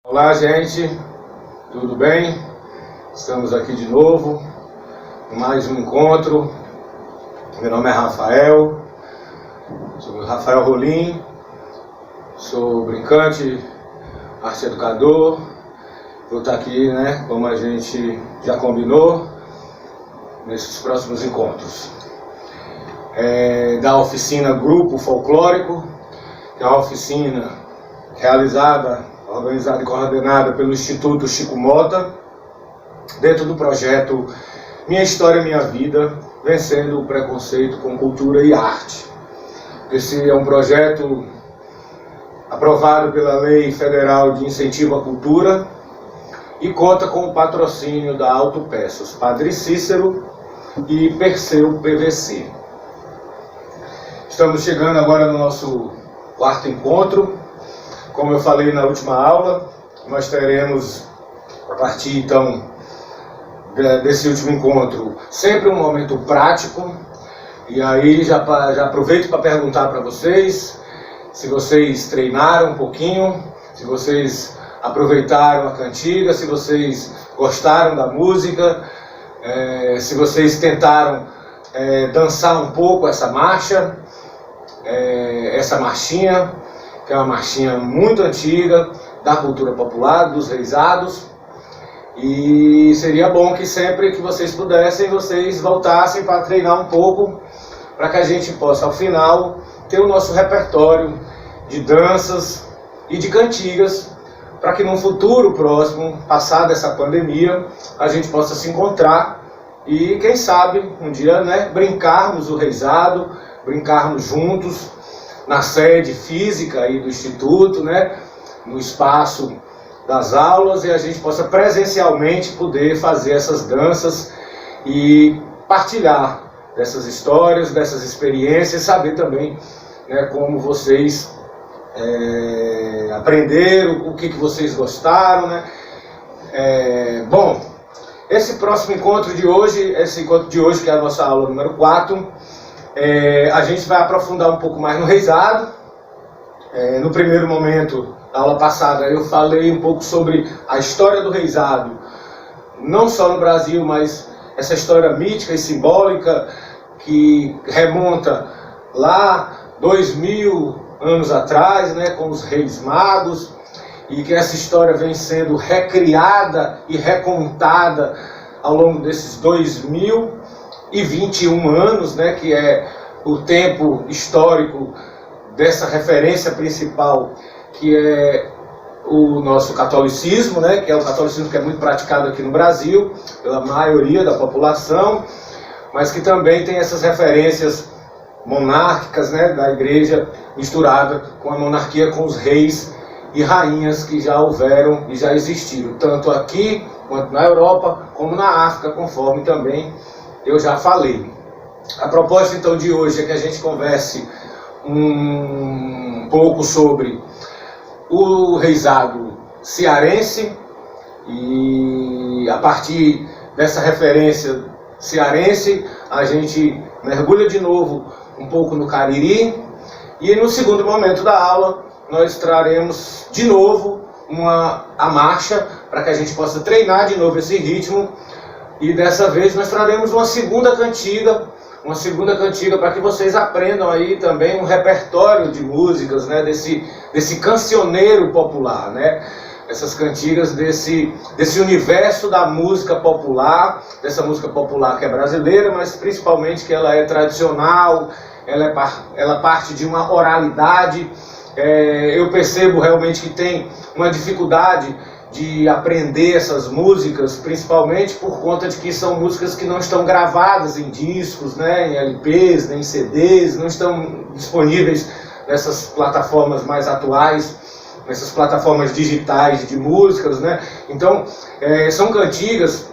Olá, gente, tudo bem? Estamos aqui de novo, em mais um encontro. Meu nome é Rafael, sou Rafael Rolim, sou brincante, arte educador. Vou estar aqui, como a gente já combinou, nesses próximos encontros. Da oficina Grupo Folclórico, que é uma oficina organizada e coordenada pelo Instituto Chico Mota, dentro do projeto Minha História, Minha Vida, Vencendo o Preconceito com Cultura e Arte. Esse é um projeto aprovado pela Lei Federal de Incentivo à Cultura e conta com o patrocínio da Autopeças, Padre Cícero e Perseu PVC. Estamos chegando agora no nosso quarto encontro. Como eu falei na última aula, nós teremos, a partir então desse último encontro, sempre um momento prático. E aí já aproveito para perguntar para vocês se vocês treinaram um pouquinho, se vocês aproveitaram a cantiga, se vocês gostaram da música, se vocês tentaram dançar um pouco essa marcha, essa marchinha, que é uma marchinha muito antiga, da cultura popular, dos reisados. E seria bom que sempre que vocês pudessem, vocês voltassem para treinar um pouco, para que a gente possa, ao final, ter o nosso repertório de danças e de cantigas, para que num futuro próximo, passada essa pandemia, a gente possa se encontrar e, quem sabe, um dia brincarmos o reisado, brincarmos juntos, na sede física aí do Instituto, no espaço das aulas, e a gente possa presencialmente poder fazer essas danças e partilhar dessas histórias, dessas experiências, saber também como vocês aprenderam, o que vocês gostaram. Bom, esse próximo encontro de hoje, que é a nossa aula número 4, a gente vai aprofundar um pouco mais no reisado. No primeiro momento, na aula passada, eu falei um pouco sobre a história do reisado, não só no Brasil, mas essa história mítica e simbólica que remonta lá 2000 anos atrás, com os reis magos, e que essa história vem sendo recriada e recontada ao longo desses 2021 anos, que é o tempo histórico dessa referência principal, que é o nosso catolicismo, que é o catolicismo que é muito praticado aqui no Brasil, pela maioria da população, mas que também tem essas referências monárquicas, da igreja, misturada com a monarquia, com os reis e rainhas que já houveram e já existiram, tanto aqui quanto na Europa, como na África, conforme também eu já falei. A proposta então de hoje é que a gente converse um pouco sobre o reisado cearense, e a partir dessa referência cearense a gente mergulha de novo um pouco no Cariri, e no segundo momento da aula nós traremos de novo a marcha, para que a gente possa treinar de novo esse ritmo. E dessa vez nós traremos uma segunda cantiga para que vocês aprendam aí também um repertório de músicas, desse cancioneiro popular, essas cantigas desse universo da música popular, dessa música popular que é brasileira, mas principalmente que ela é tradicional, ela parte de uma oralidade. Eu percebo realmente que tem uma dificuldade de aprender essas músicas, principalmente por conta de que são músicas que não estão gravadas em discos, em LPs, nem em CDs, não estão disponíveis nessas plataformas mais atuais, nessas plataformas digitais de músicas, Então, são cantigas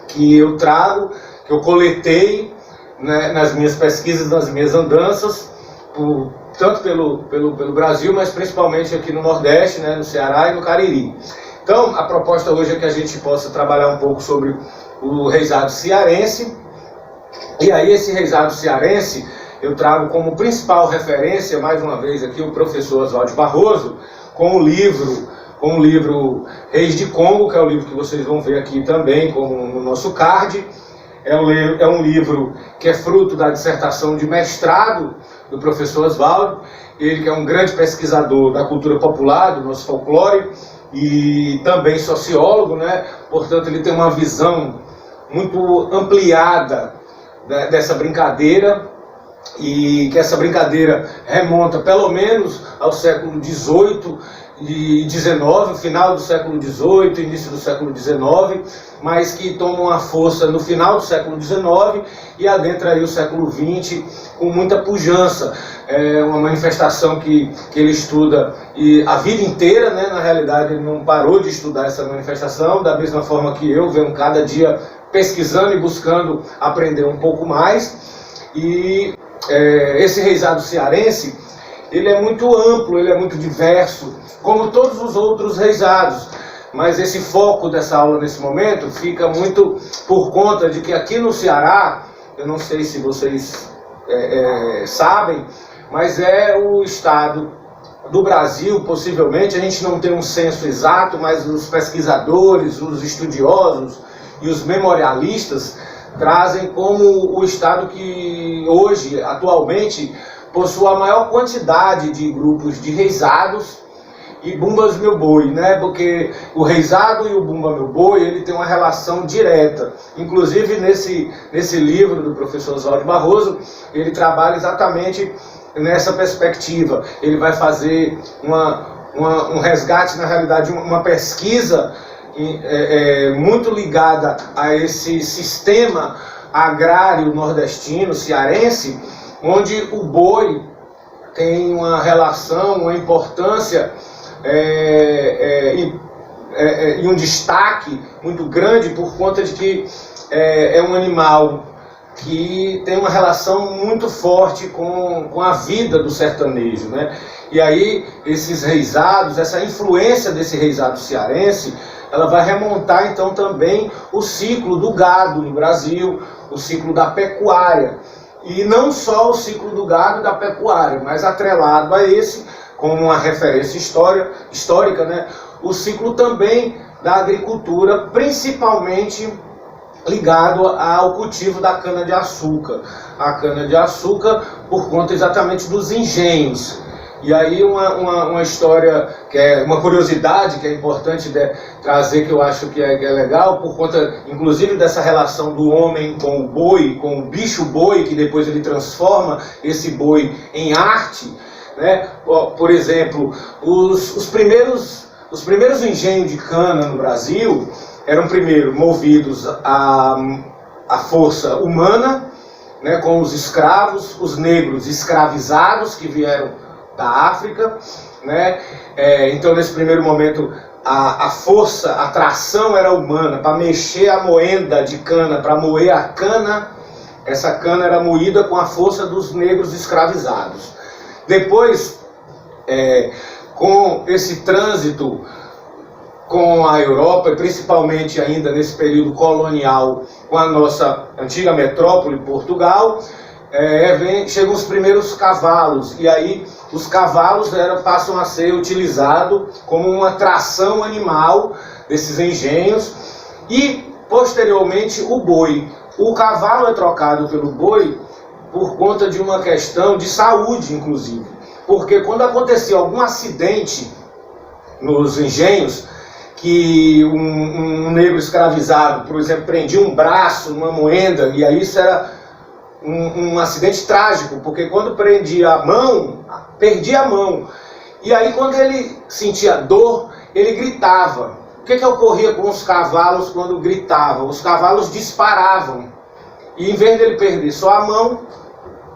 que eu trago, que eu coletei nas minhas pesquisas, nas minhas andanças, tanto pelo Brasil, mas principalmente aqui no Nordeste, no Ceará e no Cariri. Então, a proposta hoje é que a gente possa trabalhar um pouco sobre o reisado cearense. E aí, esse reisado cearense, eu trago como principal referência, mais uma vez aqui, o professor Oswaldo Barroso, com o livro com o livro Reis de Congo, que é o livro que vocês vão ver aqui também, como no nosso card. É um livro que é fruto da dissertação de mestrado do professor Oswaldo, ele que é um grande pesquisador da cultura popular, do nosso folclore, e também sociólogo, né? Portanto, ele tem uma visão muito ampliada dessa brincadeira, e que essa brincadeira remonta pelo menos ao século XVIII e XIX, o final do século XVIII, início do século XIX, mas que toma uma força no final do século XIX e adentra aí o século XX com muita pujança. É uma manifestação que ele estuda e a vida inteira, né? Na realidade ele não parou de estudar essa manifestação, da mesma forma que eu venho cada dia pesquisando e buscando aprender um pouco mais. E esse reisado cearense, ele é muito amplo, ele é muito diverso, como todos os outros reisados. Mas esse foco dessa aula nesse momento fica muito por conta de que aqui no Ceará, eu não sei se vocês sabem, mas é o estado do Brasil, possivelmente, a gente não tem um censo exato, mas os pesquisadores, os estudiosos e os memorialistas trazem como o estado que hoje, atualmente, possui a maior quantidade de grupos de reisados e bumbas meu boi, né? Porque o reisado e o bumba meu boi, ele tem uma relação direta. Inclusive nesse livro do professor Oswaldo Barroso, ele trabalha exatamente nessa perspectiva. Ele vai fazer um resgate, na realidade, uma pesquisa muito ligada a esse sistema agrário nordestino, cearense, onde o boi tem uma relação, uma importância e um destaque muito grande por conta de que é um animal que tem uma relação muito forte com a vida do sertanejo, né? E aí esses reisados, essa influência desse reisado cearense, ela vai remontar então também o ciclo do gado no Brasil, o ciclo da pecuária. E não só o ciclo do gado e da pecuária, mas atrelado a esse, como uma referência histórica, né? O ciclo também da agricultura, principalmente ligado ao cultivo da cana-de-açúcar. A cana-de-açúcar por conta exatamente dos engenhos. E aí uma história, que é uma curiosidade que é importante trazer, que eu acho que é legal, por conta inclusive dessa relação do homem com o boi, com o bicho boi, que depois ele transforma esse boi em arte, né? Por exemplo, os primeiros engenhos de cana no Brasil eram primeiro movidos à força humana, né, com os escravos, os negros escravizados que vieram da África, né? Então nesse primeiro momento a força, a tração era humana, para mexer a moenda de cana, para moer a cana, essa cana era moída com a força dos negros escravizados. Depois, com esse trânsito com a Europa, e principalmente ainda nesse período colonial com a nossa antiga metrópole, Portugal, chegam os primeiros cavalos, e aí os cavalos passam a ser utilizados como uma tração animal desses engenhos, e posteriormente o boi. O cavalo é trocado pelo boi por conta de uma questão de saúde, inclusive, porque quando acontecia algum acidente nos engenhos, que um negro escravizado, por exemplo, prendia um braço, uma moenda, e aí isso era um acidente trágico, porque quando prendia a mão, perdia a mão. E aí quando ele sentia dor, ele gritava. O que ocorria com os cavalos quando gritavam? Os cavalos disparavam. E em vez dele perder só a mão,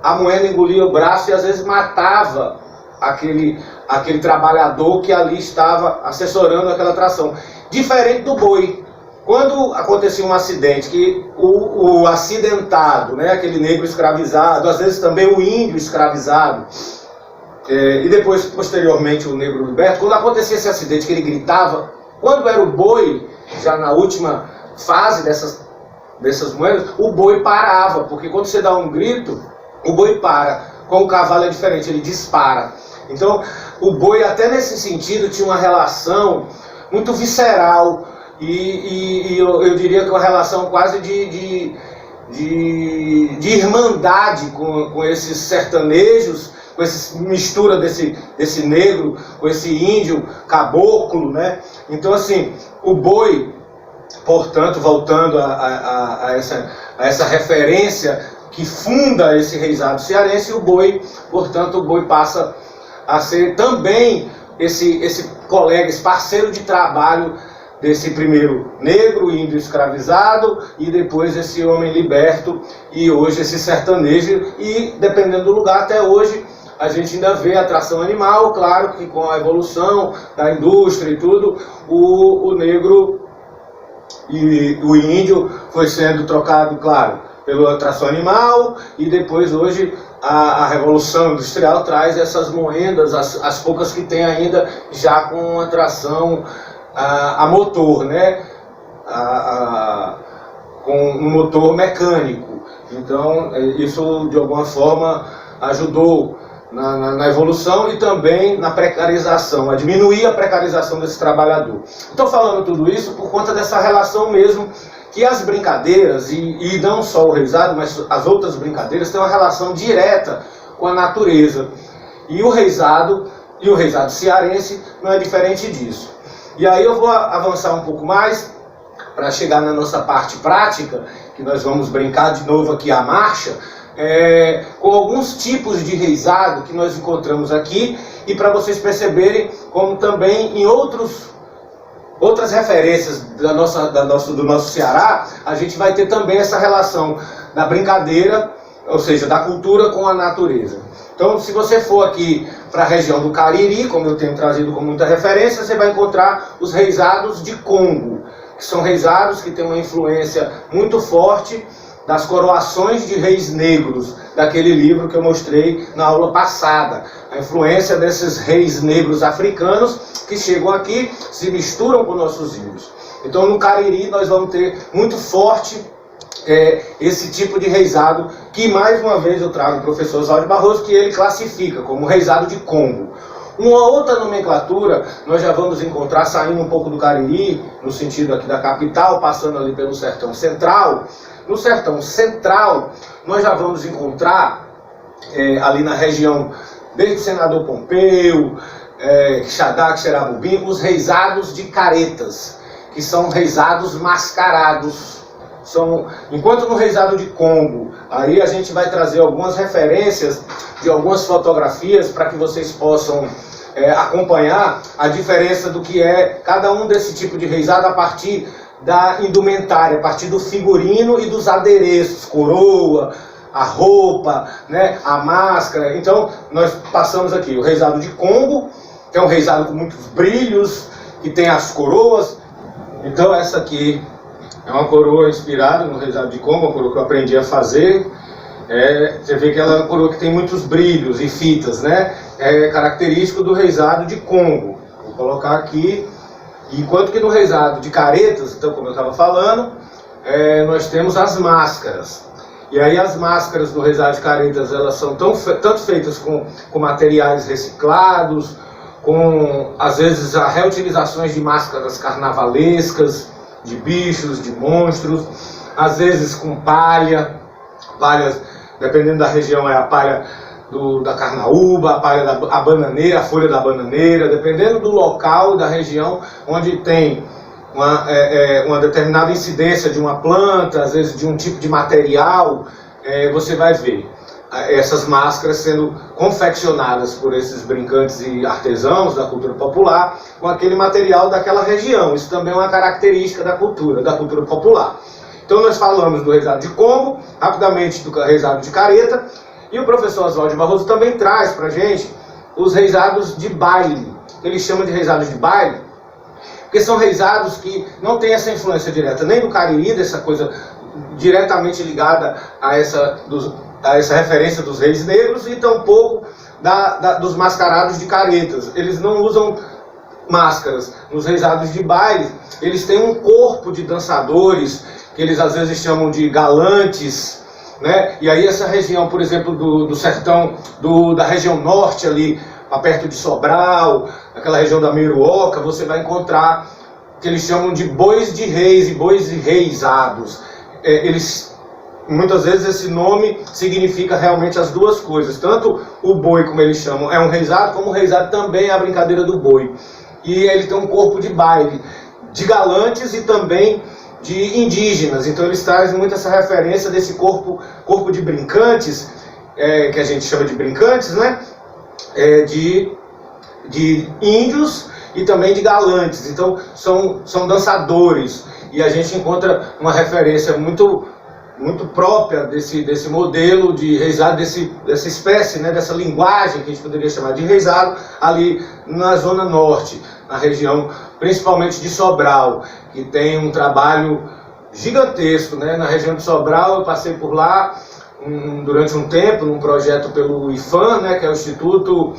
a moeda engolia o braço e às vezes matava aquele trabalhador que ali estava assessorando aquela tração. Diferente do boi. Quando acontecia um acidente, que o acidentado, né, aquele negro escravizado, às vezes também o índio escravizado, e depois, posteriormente, o negro liberto, quando acontecia esse acidente que ele gritava, quando era o boi, já na última fase dessas moedas, o boi parava, porque quando você dá um grito, o boi para. Com o cavalo é diferente, ele dispara. Então, o boi, até nesse sentido, tinha uma relação muito visceral e eu diria que uma relação quase de irmandade com esses sertanejos, com essa mistura desse negro, com esse índio caboclo, né? Então, assim, o boi, portanto, voltando a essa referência que funda esse reisado cearense, o boi, portanto, o boi passa a ser também esse colega, esse parceiro de trabalho desse primeiro negro, índio escravizado, e depois esse homem liberto, e hoje esse sertanejo, e dependendo do lugar, até hoje, a gente ainda vê atração animal. Claro que com a evolução da indústria e tudo, o negro e o índio foi sendo trocado, claro, pela atração animal, e depois hoje a revolução industrial traz essas moendas, as poucas que tem ainda, já com atração a motor, né? Com um motor mecânico. Então isso de alguma forma ajudou na evolução e também na precarização, a diminuir a precarização desse trabalhador. Estou falando tudo isso por conta dessa relação mesmo, que as brincadeiras, e não só o reisado, mas as outras brincadeiras, têm uma relação direta com a natureza. E o reisado cearense não é diferente disso. E aí eu vou avançar um pouco mais, para chegar na nossa parte prática, que nós vamos brincar de novo aqui a marcha, com alguns tipos de reisado que nós encontramos aqui, e para vocês perceberem como também em outras referências do nosso Ceará, a gente vai ter também essa relação da brincadeira, ou seja, da cultura com a natureza. Então, se você for aqui para a região do Cariri, como eu tenho trazido com muita referência, você vai encontrar os reisados de Congo, que são reisados que têm uma influência muito forte das coroações de reis negros, daquele livro que eu mostrei na aula passada. A influência desses reis negros africanos que chegam aqui, se misturam com nossos índios. Então no Cariri nós vamos ter muito forte esse tipo de reisado, que mais uma vez eu trago o professor Oswaldo Barroso, que ele classifica como reisado de Congo. Uma outra nomenclatura nós já vamos encontrar saindo um pouco do Cariri, no sentido aqui da capital, passando ali pelo Sertão Central. No Sertão Central, nós já vamos encontrar, ali na região, desde o Senador Pompeu, Quixadá, Xerabubim, os reisados de caretas, que são reisados mascarados. Enquanto no reisado de Congo, aí a gente vai trazer algumas referências de algumas fotografias para que vocês possam acompanhar a diferença do que é cada um desse tipo de reisado a partir da indumentária, a partir do figurino e dos adereços, coroa, a roupa, né, a máscara. Então nós passamos aqui o reisado de Congo, que é um reisado com muitos brilhos, que tem as coroas. Então essa aqui é uma coroa inspirada no reisado de Congo, uma coroa que eu aprendi a fazer. Você vê que ela é uma coroa que tem muitos brilhos e fitas, né? É característico do reisado de Congo. Vou colocar aqui. Enquanto que no reisado de caretas, então, como eu estava falando, nós temos as máscaras. E aí as máscaras do reisado de caretas, elas são tanto feitas com materiais reciclados, com, às vezes, a reutilizações de máscaras carnavalescas, de bichos, de monstros, às vezes com palhas, dependendo da região é a palha da carnaúba, a palha da bananeira, a folha da bananeira, dependendo do local, da região onde tem uma determinada incidência de uma planta, às vezes de um tipo de material, você vai ver essas máscaras sendo confeccionadas por esses brincantes e artesãos da cultura popular com aquele material daquela região. Isso também é uma característica da cultura popular. Então nós falamos do reisado de Congo, rapidamente do reisado de careta, e o professor Oswaldo Barroso também traz para a gente os reisados de baile. Ele chama de reisados de baile, porque são reisados que não têm essa influência direta nem do Cariri, dessa coisa diretamente ligada a essa referência dos reis negros, e tampouco dos mascarados de caretas. Eles não usam máscaras. Nos reisados de baile, eles têm um corpo de dançadores, que eles às vezes chamam de galantes, né? E aí essa região, por exemplo, do sertão, da região norte ali, perto de Sobral, aquela região da Meiruoca, você vai encontrar que eles chamam de bois de reis e bois reisados. Muitas vezes esse nome significa realmente as duas coisas. Tanto o boi, como eles chamam, é um reisado, como o reisado também é a brincadeira do boi. E ele tem um corpo de baile, de galantes e também de indígenas. Então eles trazem muito essa referência desse corpo de brincantes, que a gente chama de brincantes, né? De índios e também de galantes. Então são dançadores. E a gente encontra uma referência muito própria desse modelo de reisado, dessa espécie, né, dessa linguagem que a gente poderia chamar de reisado, ali na Zona Norte, na região principalmente de Sobral, que tem um trabalho gigantesco, né? Na região de Sobral eu passei por lá durante um tempo, num projeto pelo IFAM, né, que é o Instituto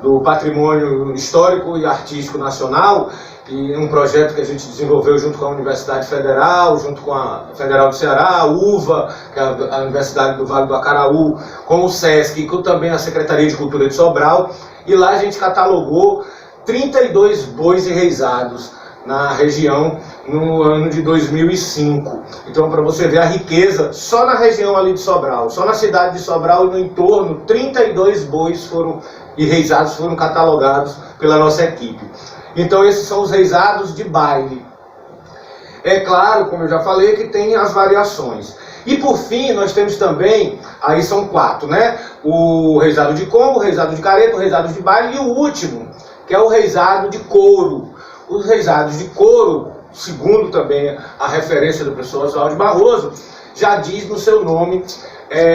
do Patrimônio Histórico e Artístico Nacional, e um projeto que a gente desenvolveu junto com a Universidade Federal, junto com a Federal do Ceará, a UVA, que é a Universidade do Vale do Acaraú, com o SESC e com também a Secretaria de Cultura de Sobral, e lá a gente catalogou 32 bois enreisados na região no ano de 2005. Então, para você ver a riqueza, só na região ali de Sobral, só na cidade de Sobral e no entorno, 32 bois enreisados foram catalogados pela nossa equipe. Então esses são os reisados de baile. É claro, como eu já falei, que tem as variações. E por fim, nós temos também, aí são 4, né? O reisado de combo, o reisado de careta, o reisado de baile e o último, que é o reisado de couro. Os reisados de couro, segundo também a referência do professor Oswaldo Barroso, já diz no seu nome,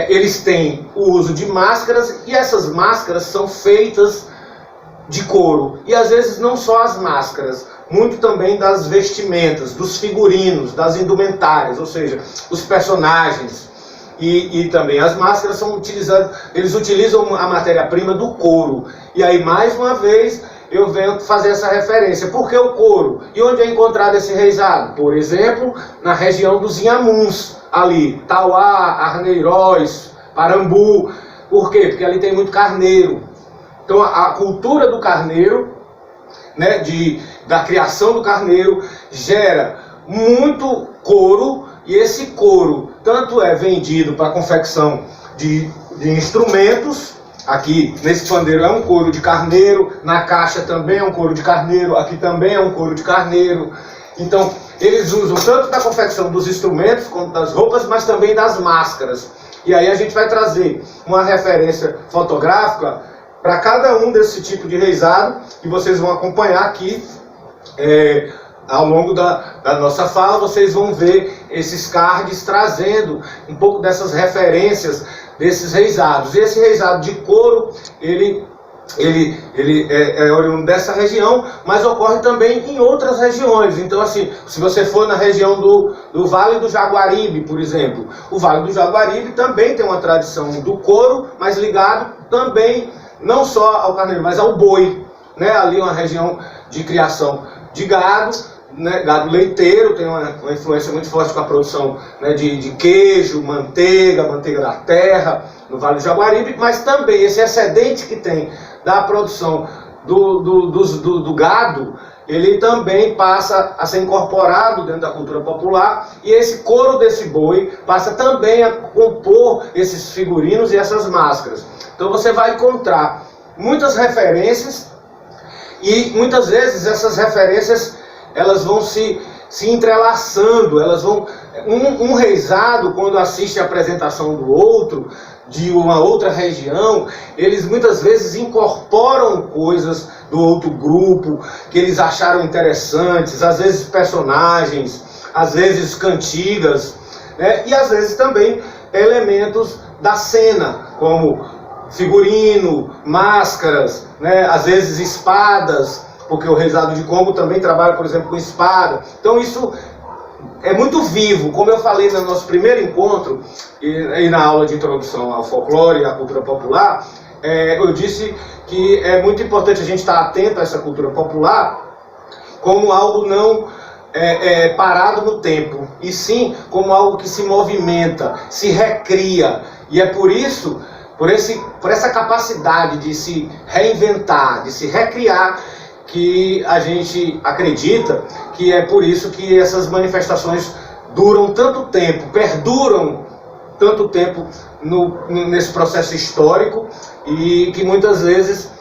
eles têm o uso de máscaras, e essas máscaras são feitas de couro. E às vezes não só as máscaras, muito também das vestimentas, dos figurinos, das indumentárias, ou seja, os personagens. E também as máscaras são utilizadas, eles utilizam a matéria-prima do couro. E aí, mais uma vez, eu venho fazer essa referência. Por que o couro? E onde é encontrado esse reisado? Por exemplo, na região dos Inhamuns, ali, Tauá, Arneiroz, Parambu. Por quê? Porque ali tem muito carneiro. Então a cultura do carneiro, né, da criação do carneiro, gera muito couro, e esse couro tanto é vendido para a confecção de instrumentos. Aqui nesse pandeiro é um couro de carneiro, na caixa também é um couro de carneiro, aqui também é um couro de carneiro. Então eles usam tanto da confecção dos instrumentos quanto das roupas, mas também das máscaras. E aí a gente vai trazer uma referência fotográfica para cada um desse tipo de reisado, que vocês vão acompanhar aqui ao longo da nossa fala. Vocês vão ver esses cards trazendo um pouco dessas referências desses reisados. E esse reisado de couro, ele é oriundo dessa região, mas ocorre também em outras regiões. Então, assim, se você for na região do Vale do Jaguaribe, por exemplo, o Vale do Jaguaribe também tem uma tradição do couro, mas ligado também não só ao carneiro, mas ao boi, né? Ali é uma região de criação de gado, né? Gado leiteiro, tem uma influência muito forte com a produção, né, de queijo, manteiga da terra, no Vale do Jaguaribe, mas também esse excedente que tem da produção do gado, ele também passa a ser incorporado dentro da cultura popular, e esse couro desse boi passa também a compor esses figurinos e essas máscaras. Então você vai encontrar muitas referências, e muitas vezes essas referências elas vão se entrelaçando, elas vão... Um reisado, quando assiste a apresentação do outro, de uma outra região, eles muitas vezes incorporam coisas do outro grupo, que eles acharam interessantes, às vezes personagens, às vezes cantigas, né? E às vezes também elementos da cena, como figurino, máscaras, né? Às vezes espadas, porque o reisado de combo também trabalha, por exemplo, com espada. Então isso é muito vivo. Como eu falei no nosso primeiro encontro, e na aula de introdução ao folclore e à cultura popular, eu disse que é muito importante a gente estar atento a essa cultura popular como algo parado no tempo, e sim como algo que se movimenta, se recria. E é por isso, por essa capacidade de se reinventar, de se recriar, que a gente acredita que é por isso que essas manifestações duram tanto tempo, perduram tanto tempo nesse processo histórico, e que muitas vezes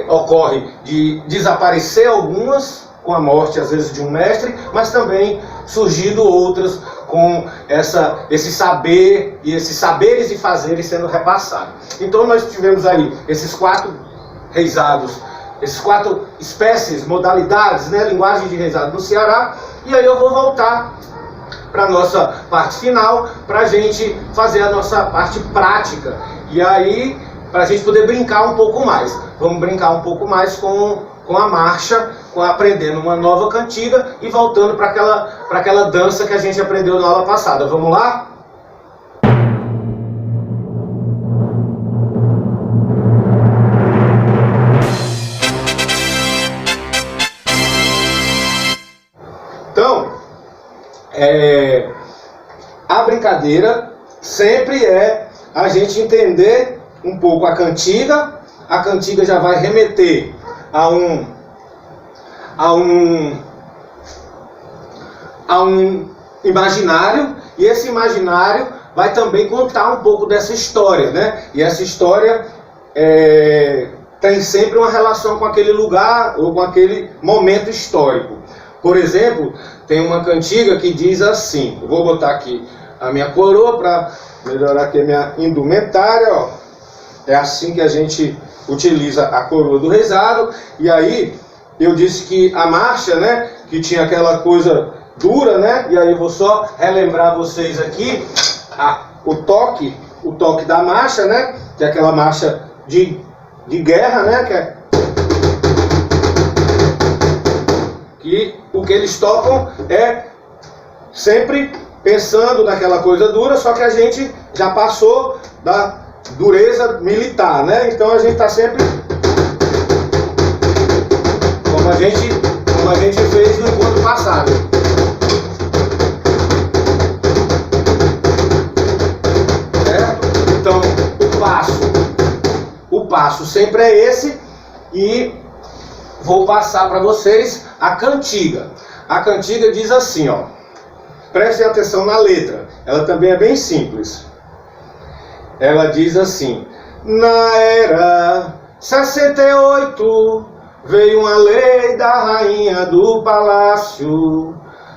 ocorre de desaparecer algumas com a morte, às vezes, de um mestre, mas também surgindo outras com esse saber e esses saberes e fazeres sendo repassados. Então nós tivemos aí esses 4 reisados, esses 4 espécies, modalidades, né, linguagem de reisado no Ceará, e aí eu vou voltar para a nossa parte final, para a gente fazer a nossa parte prática, e aí para a gente poder brincar um pouco mais. Vamos brincar um pouco mais com a marcha, aprendendo uma nova cantiga e voltando para aquela dança que a gente aprendeu na aula passada. Vamos lá? Então, a brincadeira sempre é a gente entender um pouco a cantiga. A cantiga já vai remeter a um imaginário, e esse imaginário vai também contar um pouco dessa história, né? E essa história tem sempre uma relação com aquele lugar ou com aquele momento histórico. Por exemplo, tem uma cantiga que diz assim, eu vou botar aqui a minha coroa para melhorar aqui a minha indumentária, ó. É assim que a gente utiliza a coroa do reisado. E aí eu disse que a marcha, né, que tinha aquela coisa dura, né, e aí eu vou só relembrar vocês aqui o toque da marcha, né, que é aquela marcha de guerra, né, que o que eles tocam é sempre pensando naquela coisa dura, só que a gente já passou da dureza militar, né? Então a gente está sempre como a gente fez no encontro passado. Certo? Então o passo sempre é esse, e vou passar para vocês a cantiga. A cantiga diz assim, ó. Prestem atenção na letra. Ela também é bem simples. Ela diz assim: na era 68 veio uma lei da rainha do palácio.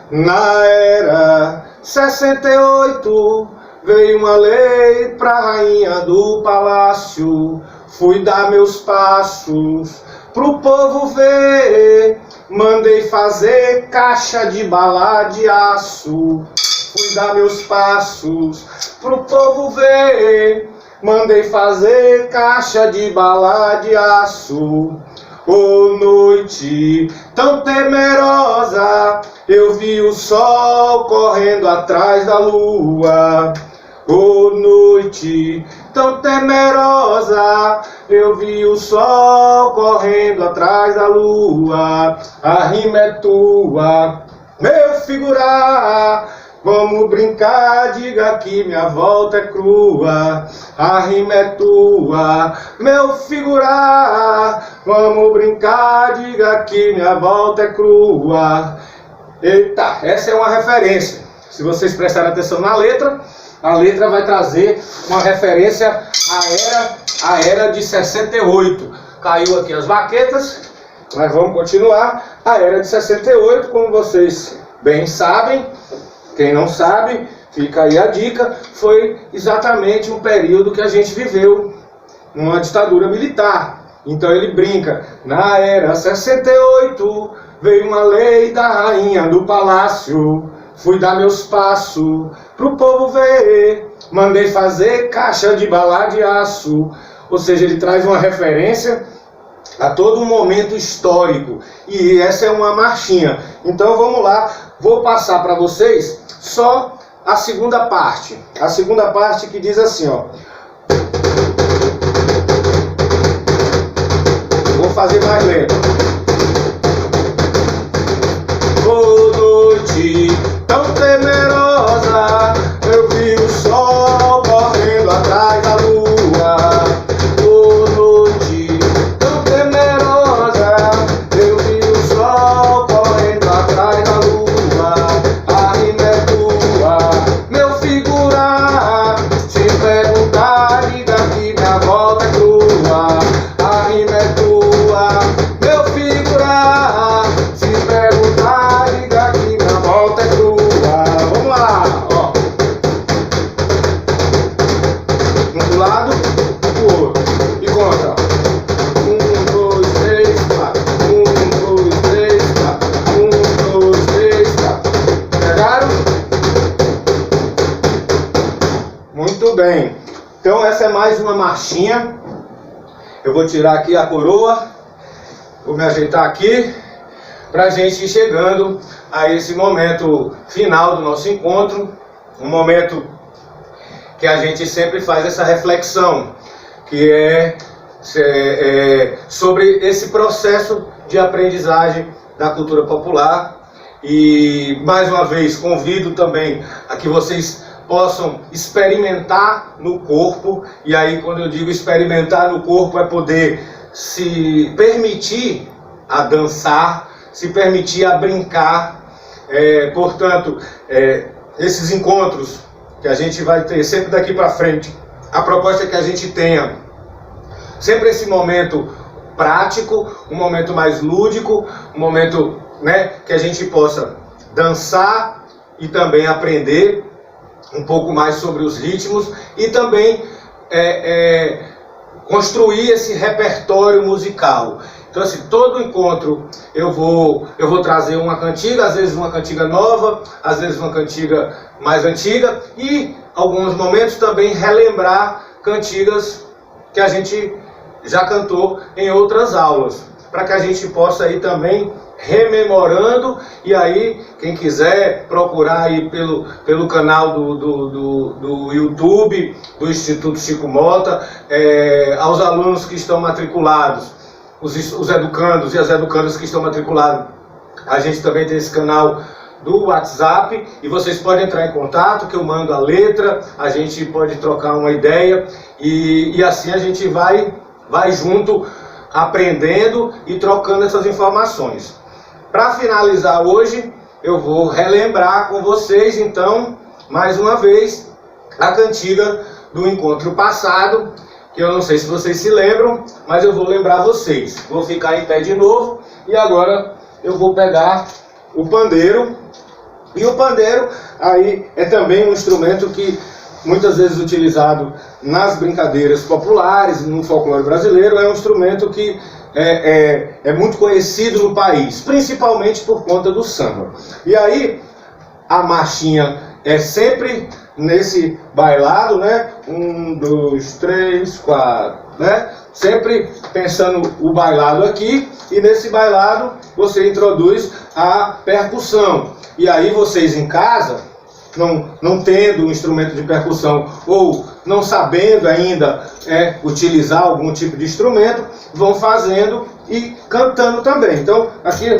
Na era 68 veio uma lei pra rainha do palácio. Fui dar meus passos pro povo ver, mandei fazer caixa de bala de aço. Fui dar meus passos pro povo ver, mandei fazer caixa de bala de aço. Ô noite tão temerosa, eu vi o sol correndo atrás da lua. Ô noite tão temerosa, eu vi o sol correndo atrás da lua. A rima é tua, meu figura, vamos brincar, diga que minha volta é crua. A rima é tua, meu figura, vamos brincar, diga que minha volta é crua. Eita, essa é uma referência. Se vocês prestarem atenção na letra, a letra vai trazer uma referência à era de 68. Caiu aqui as baquetas, mas vamos continuar. A era de 68, como vocês bem sabem, quem não sabe, fica aí a dica, foi exatamente um período que a gente viveu uma ditadura militar. Então ele brinca: na era 68 veio uma lei da rainha do palácio. Fui dar meus passos pro povo ver, mandei fazer caixa de bala de aço. Ou seja, ele traz uma referência a todo um momento histórico. E essa é uma marchinha. Então vamos lá, vou passar para vocês só a segunda parte. A segunda parte que diz assim, ó. Vou fazer mais lento. noite tão temerosa, eu vi o sol correndo atrás da lua. Oh, noite tão temerosa, eu vi o sol correndo atrás da lua. A rima é tua, meu figura, se perguntar, diga que minha volta é crua. A rima é tua, meu figura, se perguntar, diga que minha volta é crua. Vamos lá, ó. Um do lado, pro outro. E conta. 1, 2, 3, 4. 1, 2, 3, 4. 1, 2, 3, 4. Pegaram? Muito bem. Então essa é mais uma marchinha. Eu vou tirar aqui a coroa. Vou me ajeitar aqui pra gente ir chegando a esse momento final do nosso encontro. Um momento que a gente sempre faz essa reflexão, que é sobre esse processo de aprendizagem da cultura popular. E mais uma vez convido também a que vocês possam experimentar no corpo. E aí, quando eu digo experimentar no corpo, é poder se permitir a dançar, se permitir a brincar. Portanto, esses encontros que a gente vai ter sempre daqui para frente, a proposta é que a gente tenha sempre esse momento prático, um momento mais lúdico, um momento, né, que a gente possa dançar e também aprender um pouco mais sobre os ritmos e também construir esse repertório musical. Então, assim, todo encontro eu vou trazer uma cantiga, às vezes uma cantiga nova, às vezes uma cantiga mais antiga, e alguns momentos também relembrar cantigas que a gente já cantou em outras aulas, para que a gente possa ir também rememorando. E aí, quem quiser procurar aí pelo canal do YouTube, do Instituto Chico Mota, aos alunos que estão matriculados, os educandos e as educandas que estão matriculados, a gente também tem esse canal do WhatsApp, e vocês podem entrar em contato, que eu mando a letra, a gente pode trocar uma ideia, e assim a gente vai junto, aprendendo e trocando essas informações. Para finalizar hoje, eu vou relembrar com vocês, então, mais uma vez, a cantiga do encontro passado, que eu não sei se vocês se lembram, mas eu vou lembrar vocês. Vou ficar em pé de novo, e agora eu vou pegar o pandeiro. E o pandeiro aí é também um instrumento que muitas vezes utilizado nas brincadeiras populares, no folclore brasileiro. É um instrumento que é muito conhecido no país, principalmente por conta do samba. E aí a marchinha é sempre nesse bailado, né? 1, 2, 3, 4, né? Sempre pensando o bailado aqui, e nesse bailado você introduz a percussão. E aí vocês em casa, não tendo um instrumento de percussão ou não sabendo ainda utilizar algum tipo de instrumento, vão fazendo e cantando também. Então aqui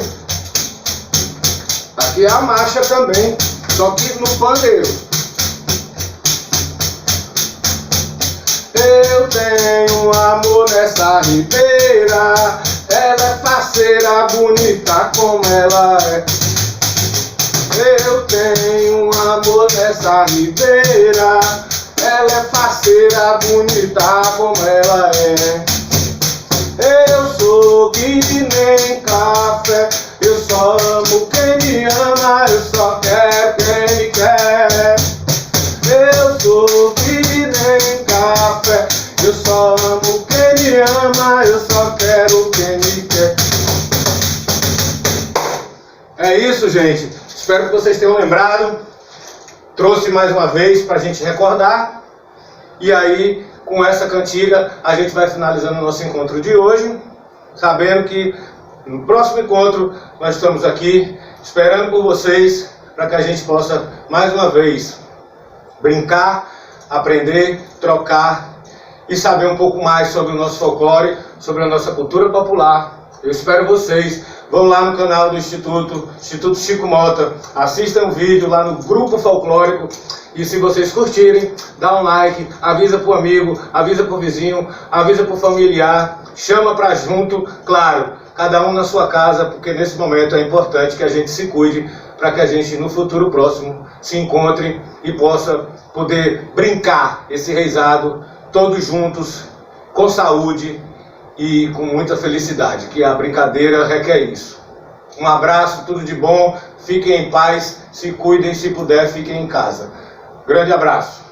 é a marcha também, só que no pandeiro. Eu tenho amor nessa ribeira, ela é faceira, bonita como ela é. Eu tenho amor nessa ribeira, ela é faceira, bonita como ela é. Eu sou que nem café, eu só amo quem me ama, eu só quero quem me quer. Eu sou que nem café, eu só amo quem me ama, eu só quero quem me quer. É isso, gente. Espero que vocês tenham lembrado. Trouxe mais uma vez para a gente recordar. E aí, com essa cantiga, a gente vai finalizando o nosso encontro de hoje, sabendo que no próximo encontro nós estamos aqui esperando por vocês, para que a gente possa mais uma vez brincar, aprender, trocar e saber um pouco mais sobre o nosso folclore, sobre a nossa cultura popular. Eu espero vocês vão lá no canal do Instituto Chico Mota, assistam o vídeo lá no Grupo Folclórico, e se vocês curtirem, dá um like, avisa pro amigo, avisa pro vizinho, avisa pro familiar, chama pra junto, claro, cada um na sua casa, porque nesse momento é importante que a gente se cuide, para que a gente no futuro próximo se encontre e possa poder brincar esse reisado todos juntos, com saúde e com muita felicidade, que a brincadeira requer isso. Um abraço, tudo de bom, fiquem em paz, se cuidem, se puder, fiquem em casa. Grande abraço.